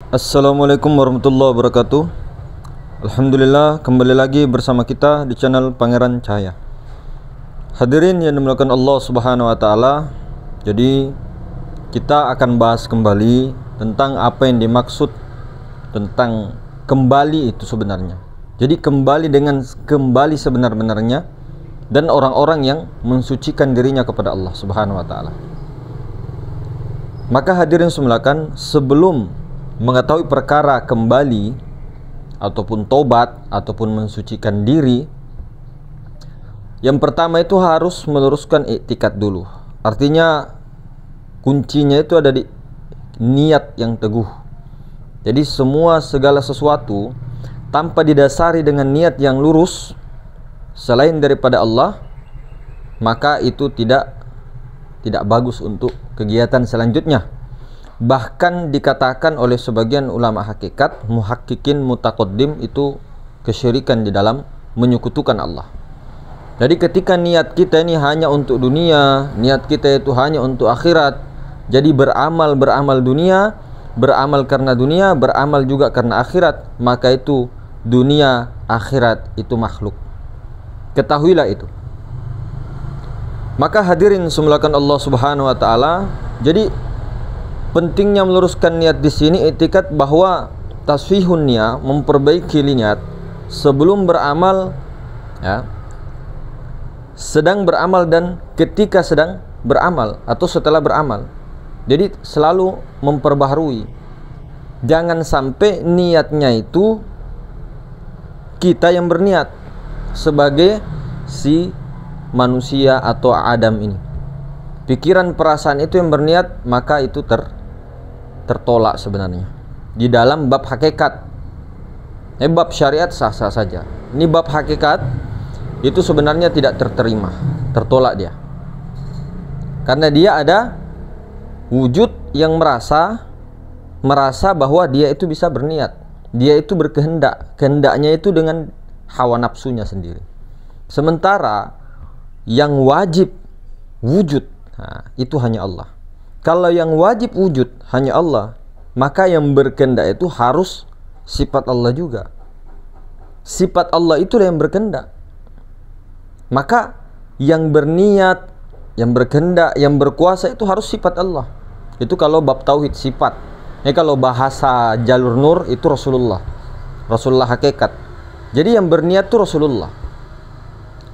Assalamualaikum warahmatullahi wabarakatuh. Alhamdulillah, kembali lagi bersama kita di channel Pangeran Cahaya. Hadirin yang dimuliakan Allah Subhanahu wa taala. Jadi kita akan bahas kembali tentang apa yang dimaksud tentang kembali itu sebenarnya. Jadi kembali dengan kembali sebenar-benarnya dan orang-orang yang mensucikan dirinya kepada Allah Subhanahu wa taala. Maka hadirin semulakan, sebelum mengetahui perkara kembali ataupun tobat ataupun mensucikan diri, yang pertama itu harus meluruskan iktikad dulu. Artinya kuncinya itu ada di niat yang teguh. Jadi segala sesuatu tanpa didasari dengan niat yang lurus selain daripada Allah, maka itu tidak bagus untuk kegiatan selanjutnya. Bahkan dikatakan oleh sebagian ulama hakikat, muhakkikin mutaqaddim, itu kesyirikan di dalam menyekutukan Allah. Jadi ketika niat kita ini hanya untuk dunia, niat kita itu hanya untuk akhirat, jadi beramal dunia, beramal karena dunia, beramal juga karena akhirat, maka itu dunia akhirat itu makhluk. Ketahuilah itu. Maka hadirin semulakan Allah Subhanahu wa taala, jadi pentingnya meluruskan niat di sini, iktikad bahwa tasfihun niat, memperbaiki niat sebelum beramal, ya, sedang beramal dan ketika sedang beramal atau setelah beramal. Jadi selalu memperbaharui. Jangan sampai niatnya itu kita yang berniat sebagai si manusia atau Adam ini. Pikiran perasaan itu yang berniat, maka itu tertolak sebenarnya. Di dalam bab hakikat, bab syariat sah-sah saja. Ini bab hakikat itu sebenarnya tidak terterima, tertolak dia. Karena dia ada wujud yang merasa bahwa dia itu bisa berniat. Dia itu berkehendak, kehendaknya itu dengan hawa nafsunya sendiri. Sementara yang wajib wujud, nah, itu hanya Allah. Kalau yang wajib wujud hanya Allah, maka yang berkehendak itu harus sifat Allah juga. Sifat Allah itulah yang berkehendak. Maka yang berniat, yang berkehendak, yang berkuasa itu harus sifat Allah. Itu kalau bab tauhid sifat. Kalau bahasa jalur nur itu Rasulullah hakikat. Jadi yang berniat itu Rasulullah.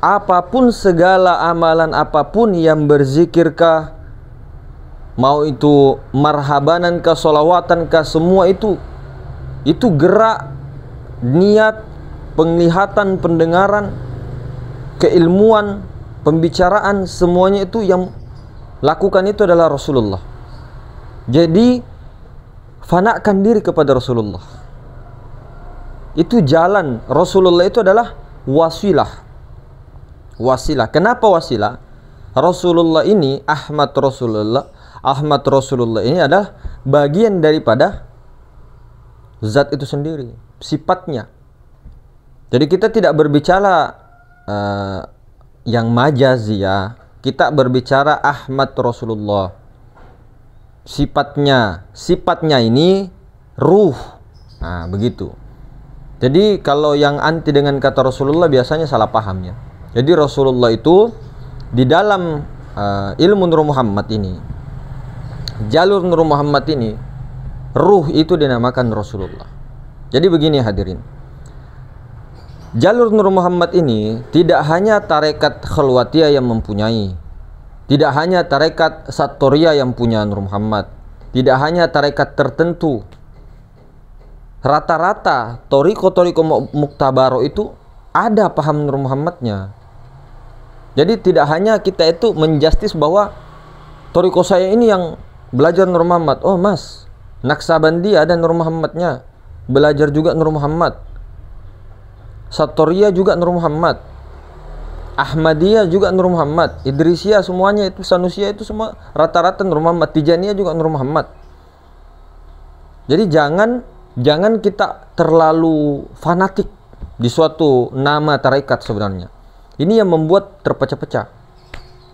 Apapun segala amalan apapun yang berzikirkah, mau itu marhabanan kah, sholawatan kah, semua itu gerak, niat, penglihatan, pendengaran, keilmuan, pembicaraan, semuanya itu yang lakukan itu adalah Rasulullah. Jadi fanakan diri kepada Rasulullah. Itu jalan. Rasulullah itu adalah wasilah. Kenapa wasilah? Rasulullah ini, Ahmad Rasulullah ini adalah bagian daripada zat itu sendiri, sifatnya. Jadi kita tidak berbicara yang majazi, ya. Kita berbicara Ahmad Rasulullah. Sifatnya ini ruh. Nah, begitu. Jadi kalau yang anti dengan kata Rasulullah biasanya salah pahamnya. Jadi Rasulullah itu di dalam ilmu Nur Muhammad ini, jalur Nur Muhammad ini, ruh itu dinamakan Rasulullah. Jadi begini hadirin, jalur Nur Muhammad ini tidak hanya tarekat khalwatiyah yang mempunyai, tidak hanya tarekat Sattoriyah yang punya Nur Muhammad, tidak hanya tarekat tertentu. Rata-rata toriko muktabaro itu ada paham Nur Muhammadnya. Jadi tidak hanya kita itu menjustis bahwa toriko saya ini yang belajar Nur Muhammad. Oh mas, Naksabandi ada Nur Muhammadnya, belajar juga Nur Muhammad. Sattoriyah juga Nur Muhammad, Ahmadiyah juga Nur Muhammad, Idrisiyah semuanya itu, Sanusiyah itu semua rata-rata Nur Muhammad, Tijaniyah juga Nur Muhammad. Jadi jangan kita terlalu fanatik di suatu nama tarekat sebenarnya. Ini yang membuat terpecah-pecah.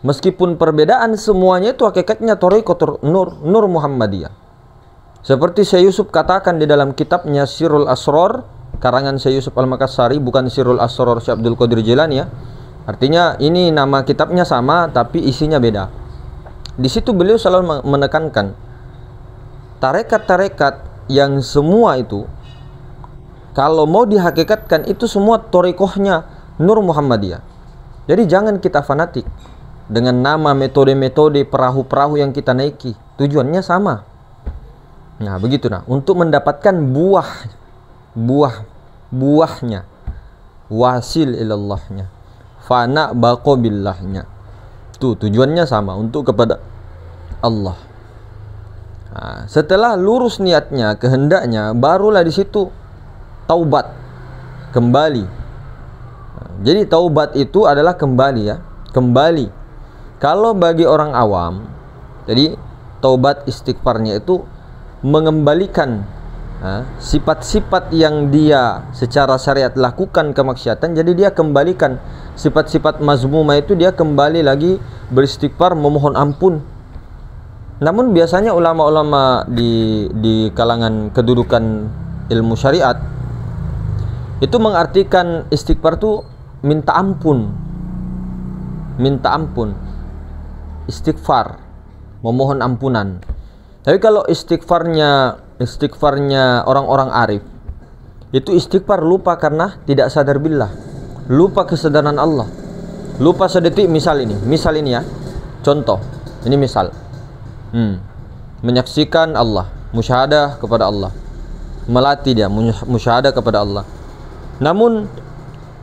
Meskipun perbedaan, semuanya itu hakikatnya tarekat Nur Muhammadiyah. Seperti Syekh Yusuf katakan di dalam kitabnya Sirrul Asrar, karangan Syekh Yusuf Al-Makassari, bukan Sirrul Asrar Syekh Abdul Qadir Jilani ya. Artinya ini nama kitabnya sama tapi isinya beda. Di situ beliau selalu menekankan tarekat-tarekat yang semua itu kalau mau dihakikatkan itu semua torikohnya Nur Muhammadiyah. Jadi jangan kita fanatik dengan nama metode-metode perahu-perahu yang kita naiki. Tujuannya sama. Nah begitu nah, untuk mendapatkan buahnya, wasil ilallahnya, fana baqobillahnya. Tuh tujuannya sama, untuk kepada Allah. Nah, setelah lurus niatnya, kehendaknya, barulah di situ taubat, kembali. Nah, jadi taubat itu adalah kembali ya, kembali. Kalau bagi orang awam, jadi taubat istighfarnya itu mengembalikan sifat-sifat yang dia secara syariat lakukan kemaksiatan, jadi dia kembalikan sifat-sifat mazmumah itu, dia kembali lagi beristighfar, memohon ampun. Namun biasanya ulama-ulama di kalangan kedudukan ilmu syariat itu mengartikan istighfar itu minta ampun, istighfar, memohon ampunan. Tapi kalau istighfarnya orang-orang arif, itu istighfar lupa karena tidak sadar billah, lupa kesadaran Allah, lupa sedetik. Misal ini ya, contoh ini misal menyaksikan Allah, musyahadah kepada Allah, melatih dia musyahadah kepada Allah. Namun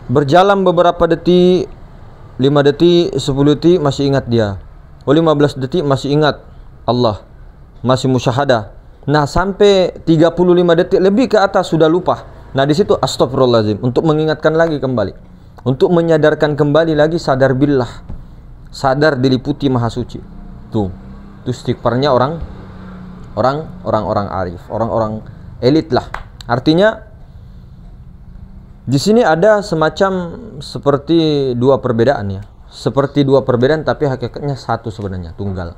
berjalan beberapa detik, 5 detik, 10 detik masih ingat dia, 15 detik masih ingat Allah, masih musyahadah. Nah sampai 35 detik lebih ke atas sudah lupa. Nah di situ astagfirullahaladzim, untuk mengingatkan lagi kembali, untuk menyadarkan kembali lagi, sadar billah, sadar diliputi maha suci. Tuh istighfarnya orang-orang arif, orang-orang elit lah. Artinya di sini ada semacam seperti dua perbedaan ya, seperti dua perbedaan tapi hakikatnya satu sebenarnya, tunggal.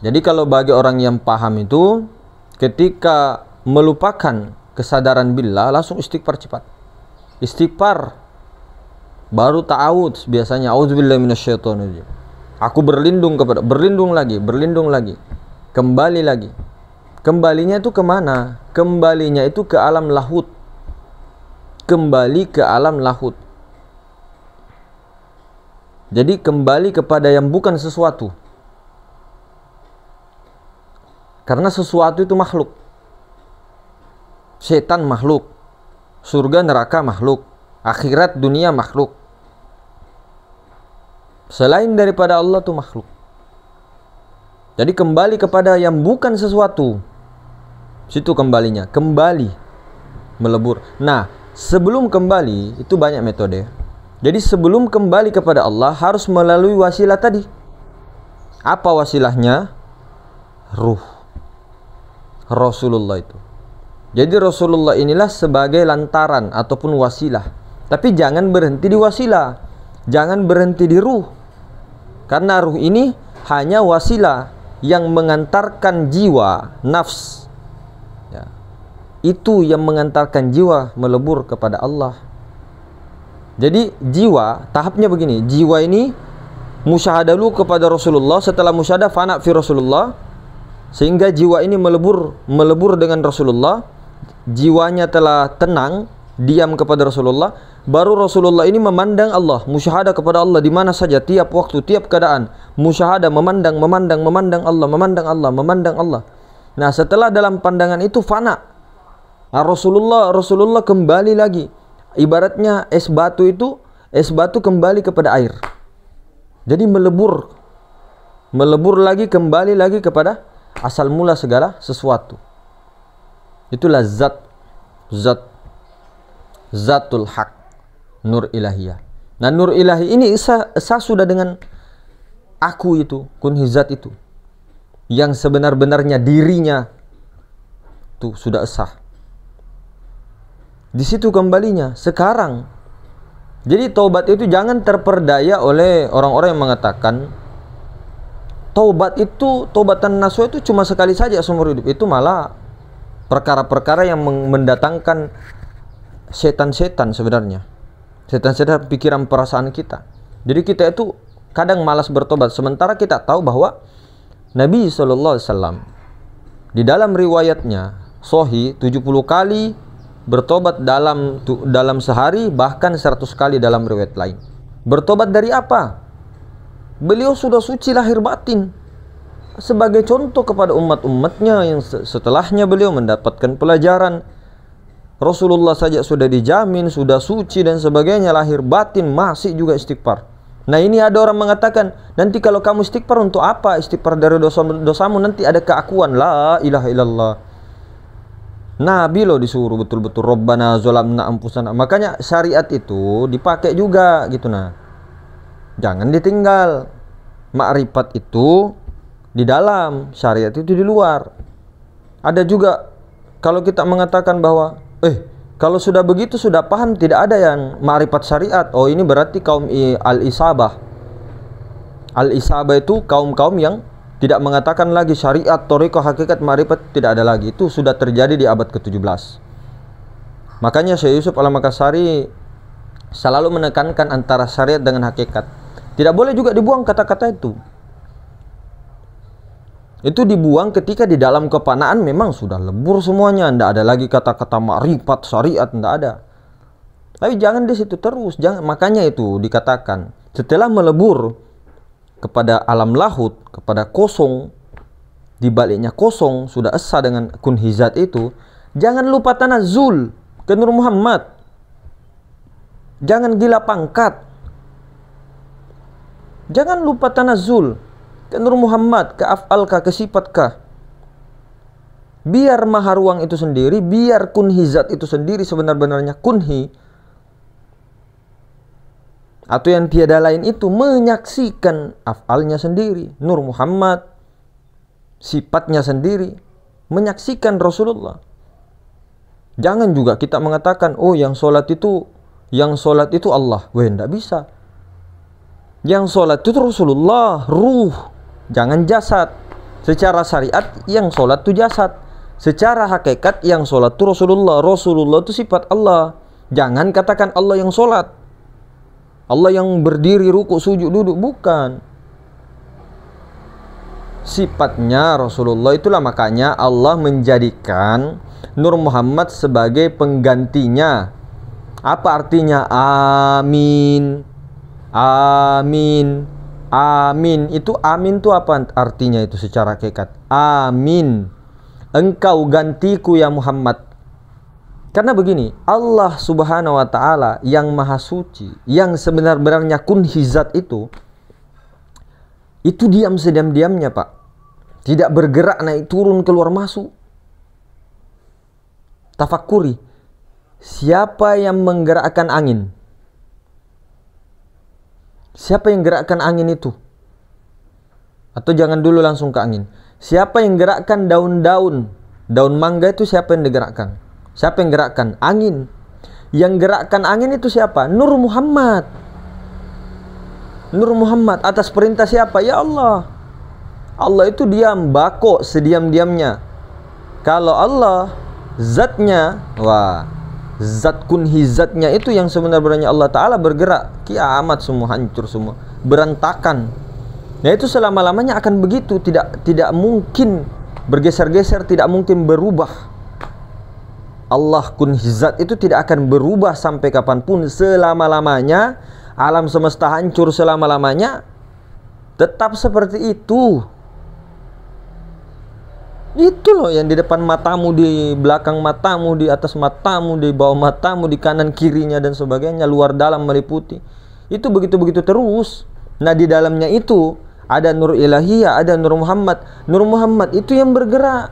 Jadi kalau bagi orang yang paham itu, ketika melupakan kesadaran billah langsung istighfar cepat. Istighfar baru ta'awudz, biasanya auzubillahi minasyaitonirrajim. Aku berlindung lagi, kembali lagi. Kembalinya itu kemana? Kembalinya itu ke alam lahut. Kembali ke alam lahut. Jadi kembali kepada yang bukan sesuatu. Karena sesuatu itu makhluk. Setan makhluk, surga neraka makhluk, akhirat dunia makhluk. Selain daripada Allah itu makhluk. Jadi kembali kepada yang bukan sesuatu, situ kembalinya, kembali melebur. Nah sebelum kembali itu banyak metode. Jadi sebelum kembali kepada Allah harus melalui wasilah tadi. Apa wasilahnya? Ruh Rasulullah itu. Jadi Rasulullah inilah sebagai lantaran ataupun wasilah. Tapi jangan berhenti di wasilah, jangan berhenti di ruh. Karena ruh ini hanya wasilah yang mengantarkan jiwa, nafs ya, itu yang mengantarkan jiwa melebur kepada Allah. Jadi jiwa tahapnya begini, jiwa ini musyahadah dulu kepada Rasulullah, setelah musyahadah fana fi Rasulullah, sehingga jiwa ini melebur dengan Rasulullah. Jiwanya telah tenang, diam kepada Rasulullah. Baru Rasulullah ini memandang Allah, musyahadah kepada Allah di mana saja, tiap waktu, tiap keadaan, musyahadah, memandang Allah. Nah setelah dalam pandangan itu fana, nah, Rasulullah kembali lagi. Ibaratnya es batu kembali kepada air. Jadi melebur lagi, kembali lagi kepada asal mula segala sesuatu. Itulah zatul haq, nur ilahiyah. Nah nur ilahi ini esa sudah dengan aku itu, kunhizat itu, yang sebenar-benarnya dirinya tuh sudah esah. Di situ kembalinya sekarang. Jadi taubat itu jangan terperdaya oleh orang-orang yang mengatakan taubat itu, taubatan nasuha itu cuma sekali saja seumur hidup. Itu malah perkara-perkara yang mendatangkan setan-setan sebenarnya. Setan-setan pikiran perasaan kita. Jadi kita itu kadang malas bertobat, sementara kita tahu bahwa Nabi SAW di dalam riwayatnya Sahih 70 kali bertobat dalam sehari, bahkan 100 kali dalam riwayat lain. Bertobat dari apa? Beliau sudah suci lahir batin, sebagai contoh kepada umat-umatnya yang setelahnya beliau mendapatkan pelajaran. Rasulullah saja sudah dijamin, sudah suci dan sebagainya, lahir batin masih juga istighfar. Nah ini ada orang mengatakan, nanti kalau kamu istighfar untuk apa? Istighfar dari dosamu, nanti ada keakuan la ilaha illallah. Nabi loh disuruh betul-betul Rabbana zolamna ampusana. Makanya syariat itu dipakai juga gitu. Nah jangan ditinggal. Ma'rifat itu di dalam, syariat itu di luar. Ada juga kalau kita mengatakan bahwa kalau sudah begitu sudah paham, tidak ada yang ma'rifat syariat, oh ini berarti kaum al-isabah. Al-isabah itu kaum-kaum yang tidak mengatakan lagi syariat, thariqah, hakikat, ma'rifat, tidak ada lagi. Itu sudah terjadi di abad ke-17. Makanya Syekh Yusuf Al-Makassari selalu menekankan antara syariat dengan hakikat. Tidak boleh juga dibuang kata-kata itu. Itu dibuang ketika di dalam kepanaan memang sudah lebur semuanya, tidak ada lagi kata-kata ma'rifat, syariat, tidak ada. Tapi jangan di situ terus, jangan. Makanya itu dikatakan setelah melebur kepada alam lahut, kepada kosong, di baliknya kosong, sudah esa dengan kun hizat itu, jangan lupa tanazul ke Nur Muhammad. Jangan gila pangkat. Jangan lupa tanazul ke Nur Muhammad, ke af'alkah, ke sifatkah. Biar maharuang itu sendiri, biar kunhi zat itu sendiri sebenar-benarnya kunhi, atau yang tiada lain itu menyaksikan af'alnya sendiri, Nur Muhammad, sifatnya sendiri, menyaksikan Rasulullah. Jangan juga kita mengatakan, oh yang sholat itu Allah. Weh, tidak bisa. Yang sholat itu Rasulullah, ruh, jangan jasad. Secara syariat yang sholat itu jasad. Secara hakikat yang sholat itu Rasulullah. Rasulullah itu sifat Allah. Jangan katakan Allah yang sholat, Allah yang berdiri, ruku, sujud, duduk. Bukan. Sifatnya Rasulullah. Itulah makanya Allah menjadikan Nur Muhammad sebagai penggantinya. Apa artinya amin? Amin. Amin itu, amin itu apa artinya itu secara hakikat? Amin, engkau gantiku ya Muhammad. Karena begini, Allah Subhanahu wa ta'ala yang maha suci, yang sebenar-benarnya kun hizat itu diam sediam-diamnya, Pak. Tidak bergerak, naik turun, keluar masuk. Tafakuri, siapa yang menggerakkan angin? Siapa yang gerakkan angin itu? Atau jangan dulu langsung ke angin. Siapa yang gerakkan daun-daun? Daun mangga itu siapa yang digerakkan? Siapa yang gerakkan? Angin. Yang gerakkan angin itu siapa? Nur Muhammad. Nur Muhammad atas perintah siapa? Ya Allah. Allah itu diam, bako, sediam-diamnya. Kalau Allah zatnya, zat kunhi zatnya itu yang sebenarnya Allah Ta'ala bergerak, kiamat semua hancur, semua berantakan. Nah itu selama-lamanya akan begitu, tidak mungkin bergeser-geser, tidak mungkin berubah. Allah kunhi zat itu tidak akan berubah sampai kapanpun, selama-lamanya. Alam semesta hancur selama-lamanya, tetap seperti itu. Itu loh yang di depan matamu, di belakang matamu, di atas matamu, di bawah matamu, di kanan kirinya dan sebagainya, luar dalam meliputi. Itu begitu-begitu terus. Nah di dalamnya itu ada Nur Ilahiyah, ada Nur Muhammad. Nur Muhammad itu yang bergerak.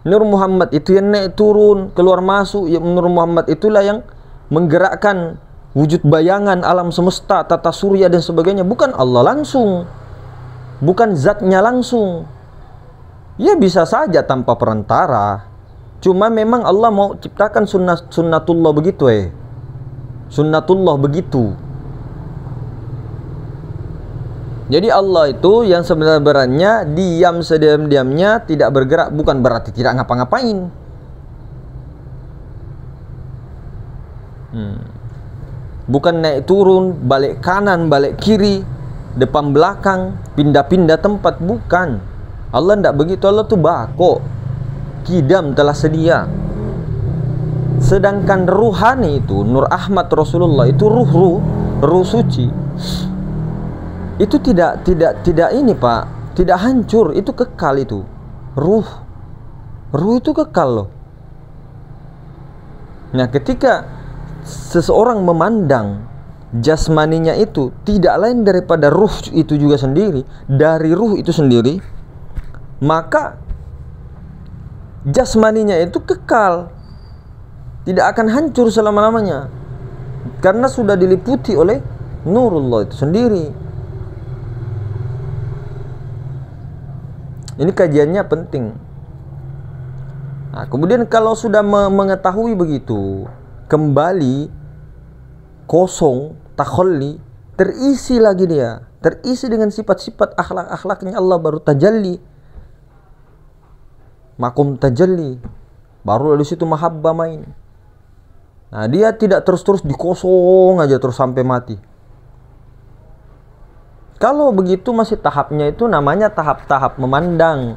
Nur Muhammad itu yang naik turun, keluar masuk. Nur Muhammad itulah yang menggerakkan wujud bayangan alam semesta, tata surya dan sebagainya. Bukan Allah langsung, bukan zatnya langsung. Ya bisa saja tanpa perantara. Cuma memang Allah mau ciptakan sunnatullah begitu Sunnatullah begitu. Jadi Allah itu yang sebenarnya diam sediam-diamnya, tidak bergerak, bukan berarti tidak ngapa-ngapain. Bukan naik turun, balik kanan, balik kiri, depan belakang, pindah-pindah tempat, bukan. Allah tidak begitu. Allah tuh bako, kidam telah sedia. Sedangkan ruhani itu, Nur Ahmad Rasulullah itu ruh suci. Itu tidak ini Pak, tidak hancur, itu kekal itu. Ruh itu kekal loh. Nah, ketika seseorang memandang jasmaninya itu tidak lain daripada ruh itu juga sendiri, dari ruh itu sendiri, maka jasmaninya itu kekal, tidak akan hancur selama-lamanya, karena sudah diliputi oleh nurullah itu sendiri. Ini kajiannya penting. Nah, kemudian kalau sudah mengetahui begitu, kembali kosong, takhalli, terisi lagi dia, terisi dengan sifat-sifat akhlak-akhlaknya Allah, baru tajalli, makum tajalli, baru dari situ mahabbah main. Nah, dia tidak terus-terus dikosong aja terus sampai mati. Kalau begitu masih tahapnya itu namanya tahap-tahap memandang.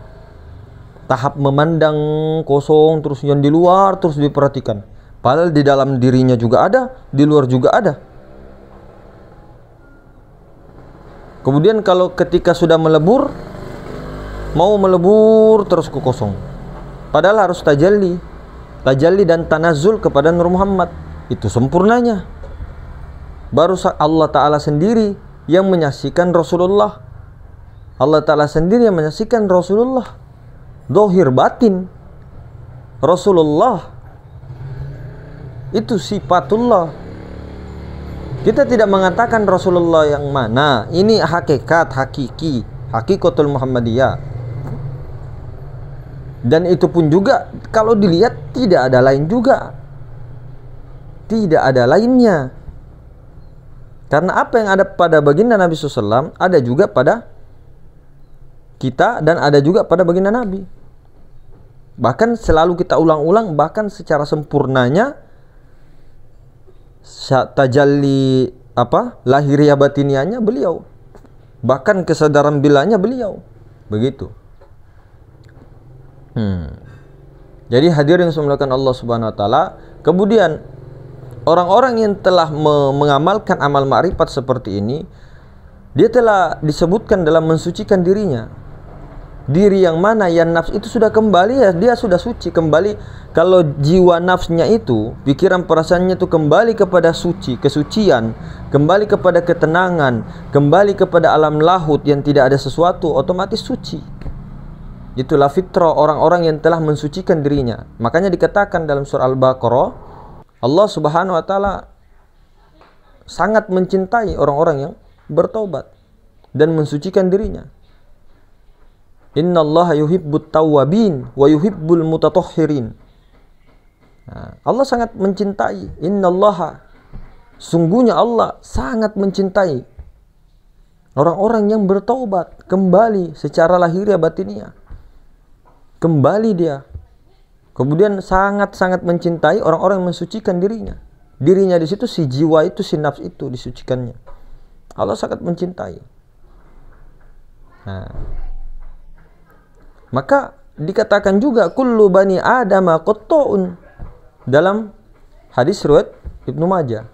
Tahap memandang kosong terus, yang di luar terus diperhatikan. Padahal di dalam dirinya juga ada, di luar juga ada. Kemudian kalau ketika sudah melebur, mau melebur terus ke kosong. Padahal harus tajalli dan tanazul kepada Nur Muhammad. Itu sempurnanya. Baru Allah Ta'ala sendiri yang menyaksikan Rasulullah. Allah Ta'ala sendiri yang menyaksikan Rasulullah. Dohir batin Rasulullah itu sifatullah. Kita tidak mengatakan Rasulullah yang mana. Ini hakikat, hakiki, hakikatul Muhammadiyah. Dan itu pun juga kalau dilihat tidak ada lain juga. Tidak ada lainnya. Karena apa yang ada pada baginda Nabi SAW ada juga pada kita dan ada juga pada baginda Nabi. Bahkan selalu kita ulang-ulang, bahkan secara sempurnanya tajalli lahiriah batiniahnya beliau, bahkan kesadaran bilanya beliau. Begitu. Jadi hadirin semulakan Allah Subhanahu wa taala, kemudian orang-orang yang telah mengamalkan amal ma'rifat seperti ini, dia telah disebutkan dalam mensucikan dirinya. Diri yang mana yang nafs itu sudah kembali, ya dia sudah suci kembali. Kalau jiwa nafsnya itu, pikiran perasaannya itu kembali kepada suci, kesucian, kembali kepada ketenangan, kembali kepada alam lahut yang tidak ada sesuatu, otomatis suci. Itulah fitrah orang-orang yang telah mensucikan dirinya. Makanya dikatakan dalam surah Al-Baqarah, Allah Subhanahu wa taala sangat mencintai orang-orang yang bertaubat dan mensucikan dirinya. Innallaha yuhibbut tawwabin wa yuhibbul mutatahhirin. Nah, Allah sangat mencintai. Innallaha, sungguhnya Allah sangat mencintai orang-orang yang bertaubat kembali secara lahiriah batiniah. Kembali dia. Kemudian sangat-sangat mencintai orang-orang yang mensucikan dirinya. Dirinya di situ, si jiwa itu, si nafs itu disucikannya. Allah sangat mencintai. Nah, maka dikatakan juga kullu bani adama qatta'un dalam hadis riwayat Ibnu Majah.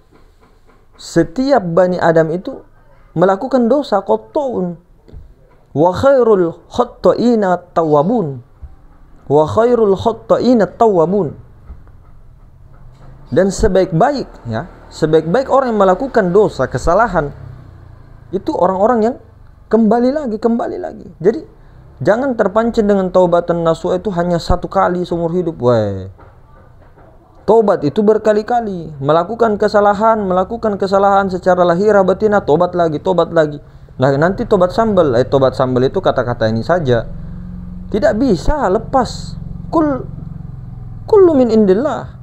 Setiap bani Adam itu melakukan dosa, qatta'un. Wa khairul khatta'ina tawwabun. Wa khairul khatta'ina tawwabun. Dan sebaik-baik orang yang melakukan dosa, kesalahan, itu orang-orang yang kembali lagi. Jadi jangan terpancing dengan taubatan nasuha itu hanya satu kali seumur hidup. Tobat itu berkali-kali. Melakukan kesalahan secara lahiriah batinah, tobat lagi. Nah, nanti tobat sambal. Tobat sambal itu kata-kata ini saja. Tidak bisa lepas. Kullu min indillah.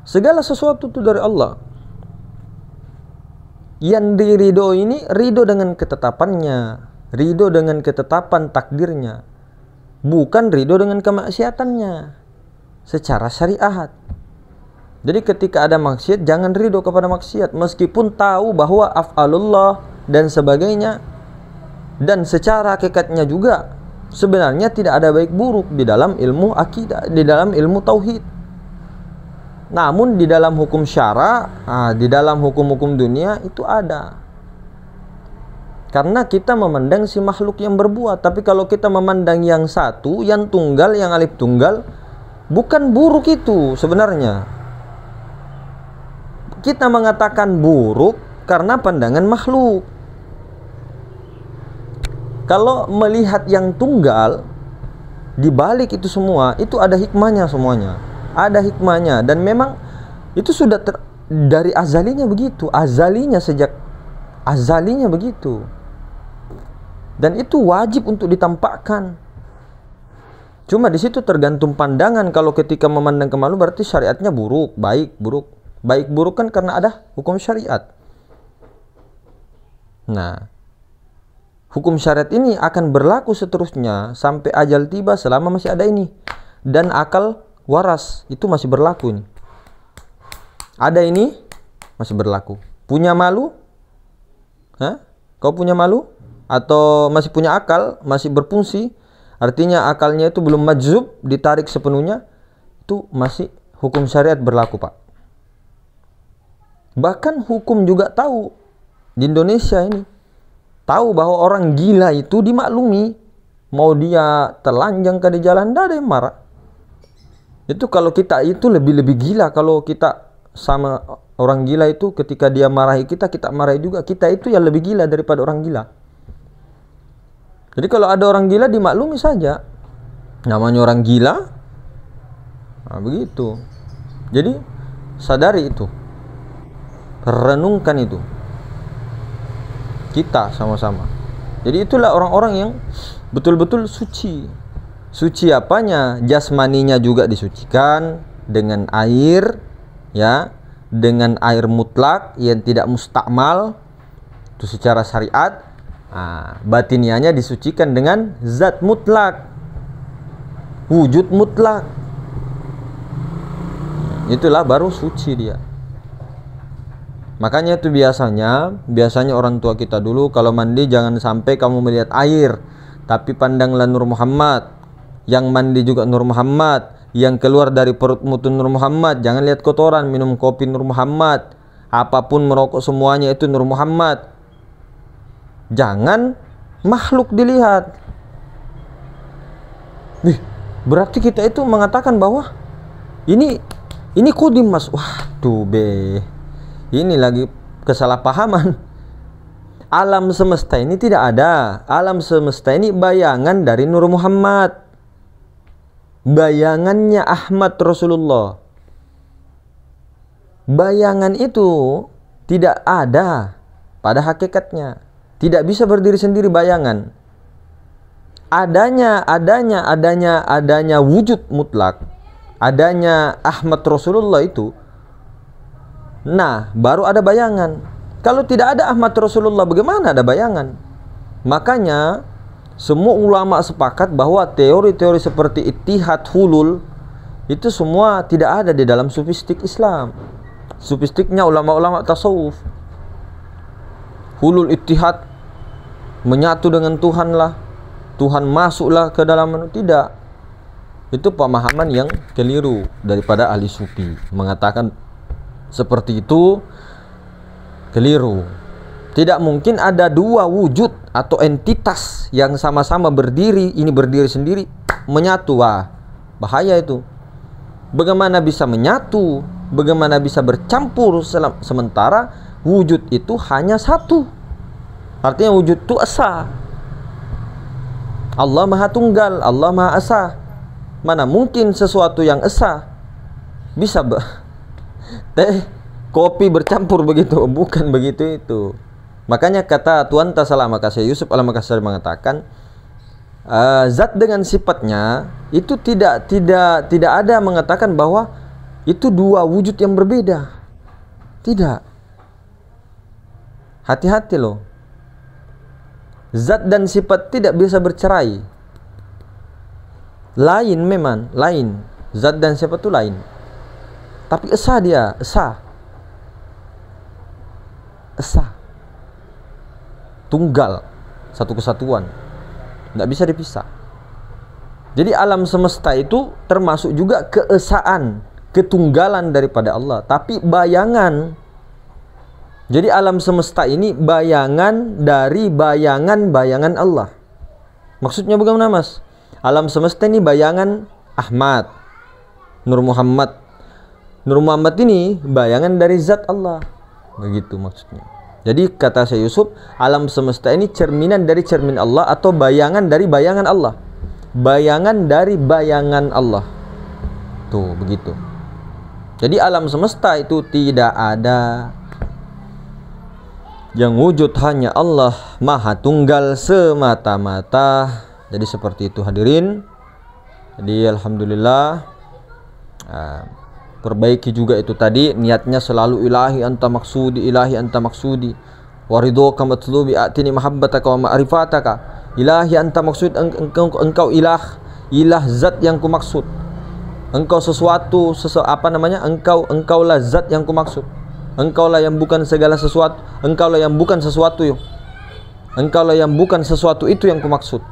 Segala sesuatu itu dari Allah. Yang diridho ini ridho dengan ketetapannya, ridho dengan ketetapan takdirnya, bukan ridho dengan kemaksiatannya secara syariat. Jadi ketika ada maksiat, jangan ridho kepada maksiat meskipun tahu bahwa af'alullah dan sebagainya, dan secara hakikatnya juga sebenarnya tidak ada baik buruk di dalam ilmu akidah, di dalam ilmu tauhid. Namun di dalam hukum syara, di dalam hukum-hukum dunia itu ada. Karena kita memandang si makhluk yang berbuat. Tapi kalau kita memandang yang satu, yang tunggal, yang alif tunggal, bukan buruk itu sebenarnya. Kita mengatakan buruk karena pandangan makhluk. Kalau melihat yang tunggal, di balik itu semua, itu ada hikmahnya semuanya. Ada hikmahnya, dan memang itu sudah dari azalinya begitu, sejak azalinya begitu, dan itu wajib untuk ditampakkan. Cuma di situ tergantung pandangan. Kalau ketika memandang ke makhluk berarti syariatnya buruk, baik buruk kan karena ada hukum syariat. Nah, hukum syariat ini akan berlaku seterusnya sampai ajal tiba selama masih ada ini, dan akal waras itu masih berlaku ini. Ada ini masih berlaku. Punya malu? Kau punya malu? Atau masih punya akal, masih berfungsi? Artinya akalnya itu belum majzub, ditarik sepenuhnya, itu masih hukum syariat berlaku, Pak. Bahkan hukum juga tahu di Indonesia ini, tahu bahwa orang gila itu dimaklumi. Mau dia telanjang ke di jalan, tidak ada yang marah. Itu kalau kita itu lebih gila. Kalau kita sama orang gila itu, ketika dia marahi kita, kita marahi juga. Kita itu yang lebih gila daripada orang gila. Jadi kalau ada orang gila dimaklumi saja, namanya orang gila. Nah, begitu. Jadi sadari itu, renungkan itu, kita sama-sama. Jadi itulah orang-orang yang betul-betul suci. Suci apanya? Jasmaninya juga disucikan dengan air, ya, dengan air mutlak yang tidak mustakmal, itu secara syariat. Batinianya disucikan dengan zat mutlak, wujud mutlak. Itulah baru suci dia. Makanya itu biasanya orang tua kita dulu kalau mandi jangan sampai kamu melihat air, tapi pandanglah Nur Muhammad. Yang mandi juga Nur Muhammad, yang keluar dari perutmu itu Nur Muhammad. Jangan lihat kotoran, minum kopi Nur Muhammad, apapun merokok semuanya itu Nur Muhammad. Jangan makhluk dilihat. Berarti kita itu mengatakan bahwa ini kodim, Mas. Waduh be, ini lagi kesalahpahaman. Alam semesta ini tidak ada. Alam semesta ini bayangan dari Nur Muhammad, bayangannya Ahmad Rasulullah. Bayangan itu tidak ada pada hakikatnya. Tidak bisa berdiri sendiri bayangan. Adanya wujud mutlak, adanya Ahmad Rasulullah itu, nah baru ada bayangan. Kalau tidak ada Ahmad Rasulullah, bagaimana ada bayangan? Makanya semua ulama sepakat bahwa teori-teori seperti ittihad, hulul, itu semua tidak ada di dalam sufistik Islam. Sufistiknya ulama-ulama tasawuf. Hulul, ittihad, menyatu dengan Tuhan lah, Tuhan masuklah ke dalam manusia. Tidak. Itu pemahaman yang keliru daripada ahli sufi. Mengatakan seperti itu keliru. Tidak mungkin ada dua wujud atau entitas yang sama-sama berdiri, ini berdiri sendiri, menyatu. Wah, bahaya itu. Bagaimana bisa menyatu? Bagaimana bisa bercampur sementara wujud itu hanya satu? Artinya wujud itu esa. Allah Maha Tunggal, Allah Maha Esa. Mana mungkin sesuatu yang esa bisa teh kopi bercampur begitu? Bukan begitu itu. Makanya kata Tuan Tasalah Makassar Yusuf Al-Makassar mengatakan zat dengan sifatnya itu tidak ada mengatakan bahwa itu dua wujud yang berbeda. Tidak. Hati-hati loh. Zat dan sifat tidak bisa bercerai. Lain memang, lain. Zat dan sifat itu lain. Tapi esa dia, esa. Esa. Tunggal, satu kesatuan. Tidak bisa dipisah. Jadi alam semesta itu termasuk juga keesaan, ketunggalan daripada Allah. Tapi bayangan. Jadi alam semesta ini bayangan dari bayangan-bayangan Allah. Maksudnya bagaimana, Mas? Alam semesta ini bayangan Ahmad, Nur Muhammad. Nur Muhammad ini bayangan dari zat Allah. Begitu maksudnya. Jadi kata Syekh Yusuf, alam semesta ini cerminan dari cermin Allah atau bayangan dari bayangan Allah. Bayangan dari bayangan Allah. Tuh, begitu. Jadi alam semesta itu tidak ada. Yang wujud hanya Allah, Maha Tunggal semata-mata. Jadi seperti itu hadirin. Jadi alhamdulillah, perbaiki juga itu tadi niatnya selalu ilahi anta maksudi, ilahi anta maksudi, waridhoka matlubi atini mahabbataka wa ma'rifataka. Ilahi anta maksud, engkau ilah zat yang kumaksud. Engkau sesuatu, engkaulah zat yang kumaksud. Engkaulah yang bukan segala sesuatu, engkaulah yang bukan sesuatu engkaulah yang bukan sesuatu itu yang kumaksud.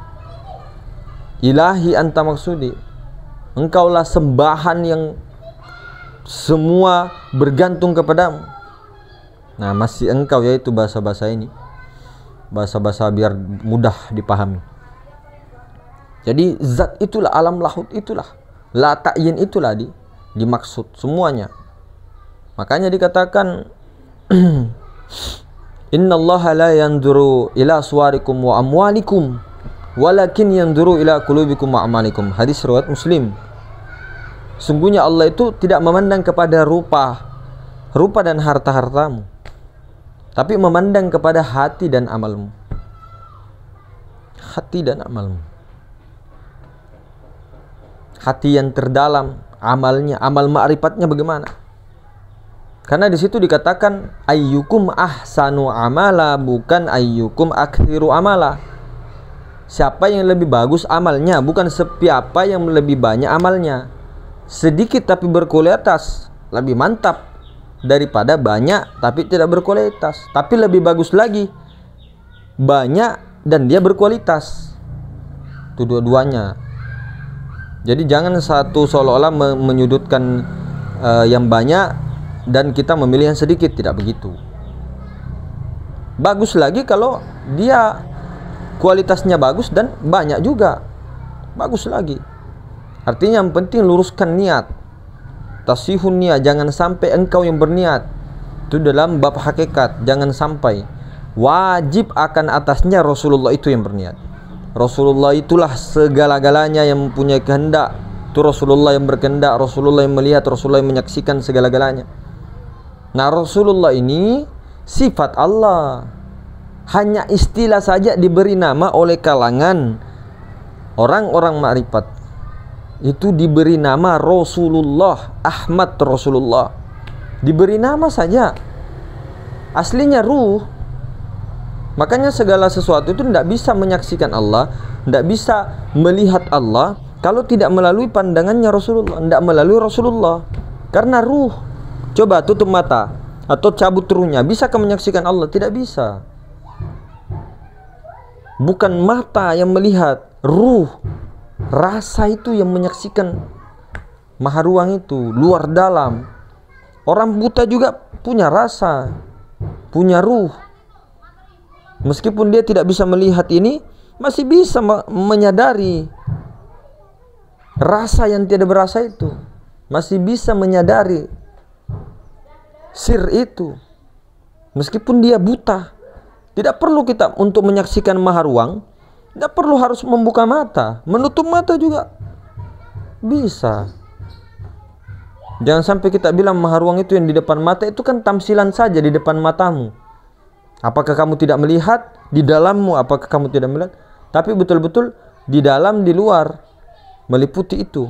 Ilahi anta maksudi, engkaulah sembahan yang semua bergantung kepadamu. Nah, masih engkau, yaitu bahasa-bahasa ini, bahasa-bahasa biar mudah dipahami. Jadi zat itulah, alam lahut itulah, la ta'yin itulah dimaksud semuanya. Makanya dikatakan innallaha la yanzuru ila suwarikum wa amwalikum walakin yanzuru ila qulubikum wa amalikum. Hadis riwayat Muslim. Sungguhnya Allah itu tidak memandang kepada rupa dan harta-hartamu, tapi memandang kepada hati dan amalmu. Hati dan amalmu. Hati yang terdalam, amalnya, amal ma'rifatnya bagaimana? Karena di situ dikatakan ayyukum ahsanu amala, bukan ayyukum akthiru amala. Siapa yang lebih bagus amalnya, bukan siapa yang lebih banyak amalnya. Sedikit tapi berkualitas lebih mantap daripada banyak tapi tidak berkualitas. Tapi lebih bagus lagi banyak dan dia berkualitas. Itu dua-duanya. Jadi jangan satu seolah-olah menyudutkan yang banyak dan kita memilih yang sedikit. Tidak begitu. Bagus lagi kalau dia kualitasnya bagus dan banyak juga. Bagus lagi. Artinya yang penting luruskan niat. Tasihun niat, jangan sampai engkau yang berniat. Itu dalam bab hakikat, jangan sampai. Wajib akan atasnya Rasulullah itu yang berniat. Rasulullah itulah segala-galanya yang mempunyai kehendak. Itu Rasulullah yang berkehendak, Rasulullah yang melihat, Rasulullah yang menyaksikan segala-galanya. Nah, Rasulullah ini sifat Allah. Hanya istilah saja diberi nama oleh kalangan orang-orang makrifat. Itu diberi nama Rasulullah, Ahmad Rasulullah. Diberi nama saja. Aslinya ruh. Makanya segala sesuatu itu tidak bisa menyaksikan Allah, tidak bisa melihat Allah kalau tidak melalui pandangannya Rasulullah, tidak melalui Rasulullah. Karena ruh. Coba tutup mata atau cabut ruhnya, bisakah menyaksikan Allah? Tidak bisa. Bukan mata yang melihat, ruh. Rasa itu yang menyaksikan maha ruang itu, luar dalam. Orang buta juga punya rasa, punya ruh. Meskipun dia tidak bisa melihat ini, masih bisa menyadari rasa yang tidak berasa itu. Masih bisa menyadari sir itu. Meskipun dia buta. Tidak perlu kita untuk menyaksikan maha ruang, tidak perlu harus membuka mata, menutup mata juga bisa. Jangan sampai kita bilang maha ruang itu yang di depan mata, itu kan tamsilan saja di depan matamu. Apakah kamu tidak melihat di dalammu? Apakah kamu tidak melihat? Tapi betul-betul di dalam, di luar, meliputi itu.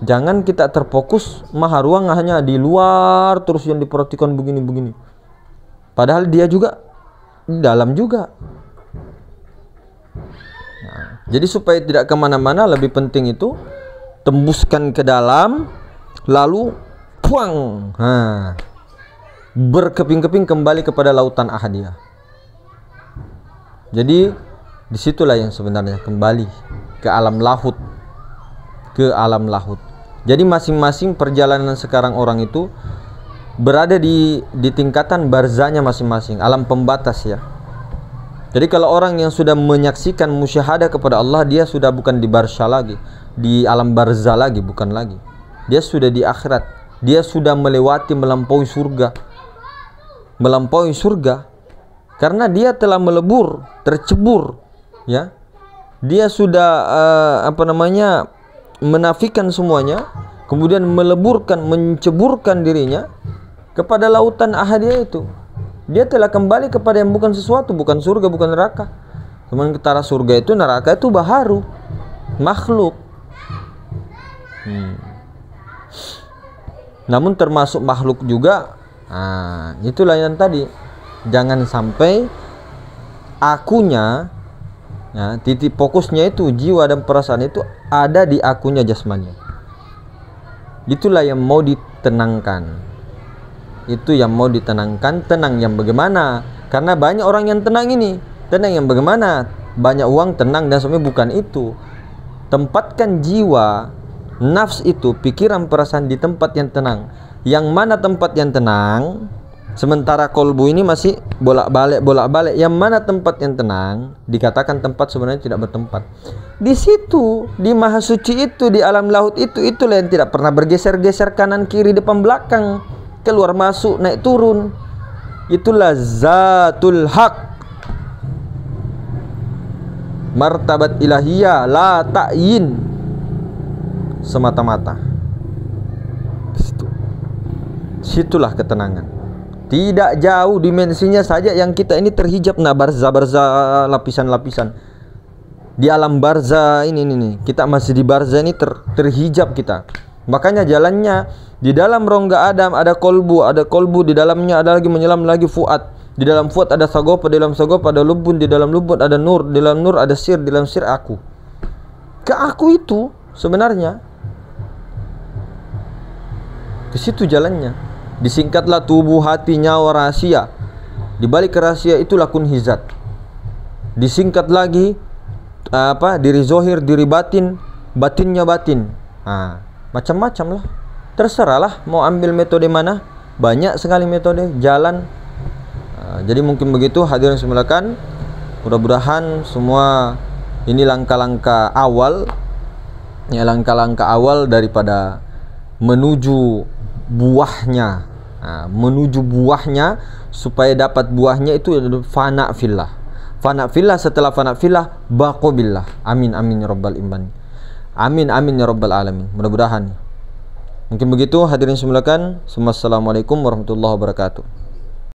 Jangan kita terfokus maha ruang hanya di luar terus yang diperhatikan begini-begini. padahal dia juga di dalam juga. Nah, jadi supaya tidak kemana-mana, lebih penting itu tembuskan ke dalam, lalu puang, berkeping-keping kembali kepada lautan ahadiyah. Jadi disitulah yang sebenarnya kembali ke alam lahut, ke alam lahut. Jadi masing-masing perjalanan sekarang orang itu berada di tingkatan barzahnya masing-masing, alam pembatas ya. Jadi kalau orang yang sudah menyaksikan musyahadah kepada Allah, dia sudah bukan di barzah lagi, di alam barzah lagi, bukan lagi. Dia sudah di akhirat. Dia sudah melampaui surga. Melampaui surga karena dia telah melebur, tercebur, ya. Dia sudah menafikan semuanya, kemudian meleburkan, menceburkan dirinya kepada lautan ahadiyah itu. Dia telah kembali kepada yang bukan sesuatu, bukan surga, bukan neraka. Sementara surga itu, neraka itu baharu, makhluk. Namun termasuk makhluk juga. Itulah yang tadi, jangan sampai akunya, ya, titik fokusnya itu jiwa dan perasaan itu ada di akunya jasmani. Itulah yang mau ditenangkan. Itu yang mau ditenangkan. Tenang yang bagaimana? Karena banyak orang yang tenang ini. Tenang yang bagaimana? Banyak uang, tenang, dan semuanya. Bukan itu. Tempatkan jiwa, nafs itu, pikiran, perasaan di tempat yang tenang. Yang mana tempat yang tenang? Sementara kolbu ini masih bolak-balik. Yang mana tempat yang tenang? Dikatakan tempat sebenarnya tidak bertempat. Di situ, di maha suci itu, di alam laut itu, itulah yang tidak pernah bergeser-geser kanan kiri depan belakang, keluar masuk, naik turun. Itulah zatul haq, martabat ilahiyah, la ta'yin, semata-mata. Situlah ketenangan. Tidak jauh dimensinya saja yang kita ini terhijab. Nah, barzah, lapisan-lapisan di alam barzah ini kita masih di barzah ini, terhijab kita. Makanya jalannya di dalam rongga Adam ada kolbu, di dalamnya ada lagi menyelam lagi fuad. Di dalam fuad ada sagopa, di dalam sagopa ada lubun, di dalam lubun ada nur, di dalam nur ada sir, di dalam sir aku. Ke aku itu sebenarnya ke situ jalannya. Disingkatlah tubuh, hati, nyawa, rahasia. Di balik rahasia itulah kun hizat. Disingkat lagi diri zohir, diri batin, batinnya batin. Macam-macam lah. Terserahlah mau ambil metode mana. Banyak sekali metode, jalan. Jadi mungkin begitu hadirin sekalian. Mudah-mudahan semua ini langkah-langkah awal, ya, langkah-langkah awal daripada menuju buahnya. Menuju buahnya, supaya dapat buahnya itu fana fillah. Fana fillah, setelah fana fillah baqo billah. Amin amin ya rabbal alamin. Amin amin ya rabbal alamin. Mudah-mudahan. Mungkin begitu hadirin sekalian. Assalamualaikum warahmatullahi wabarakatuh.